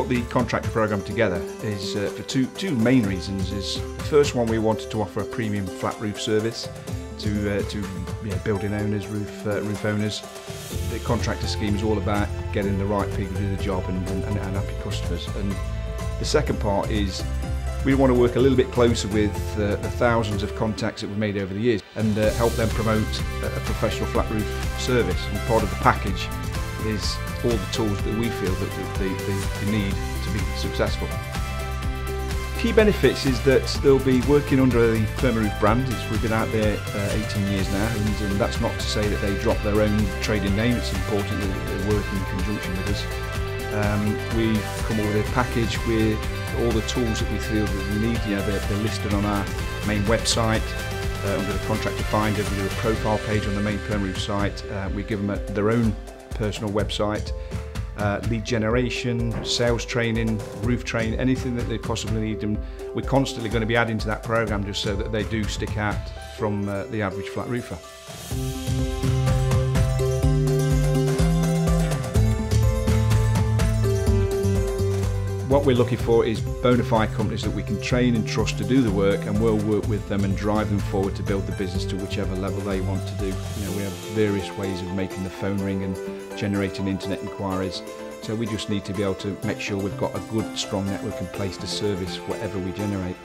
brought the contractor program together is for two main reasons. The first one, we wanted to offer a premium flat roof service to building owners, roof owners. The contractor scheme is all about getting the right people to do the job and happy customers. And the second part is we want to work a little bit closer with the thousands of contacts that we've made over the years and help them promote a professional flat roof service. And part of the package is all the tools that we feel that they need to be successful. Key benefits is that they'll be working under the PermaRoof brand. We've been out there 18 years now, and that's not to say that they drop their own trading name. It's important that they work in conjunction with us. We've come up with a package with all the tools that we feel that we need. They're listed on our main website under the contractor finder. We do a profile page on the main PermaRoof site. We give them their own personal website. Lead generation, sales training, roof training, anything that they possibly need, and we're constantly going to be adding to that program just so that they do stick out from the average flat roofer. What we're looking for is bona fide companies that we can train and trust to do the work, and we'll work with them and drive them forward to build the business to whichever level they want to do. We have various ways of making the phone ring and generating internet inquiries, so we just need to be able to make sure we've got a good, strong network in place to service whatever we generate.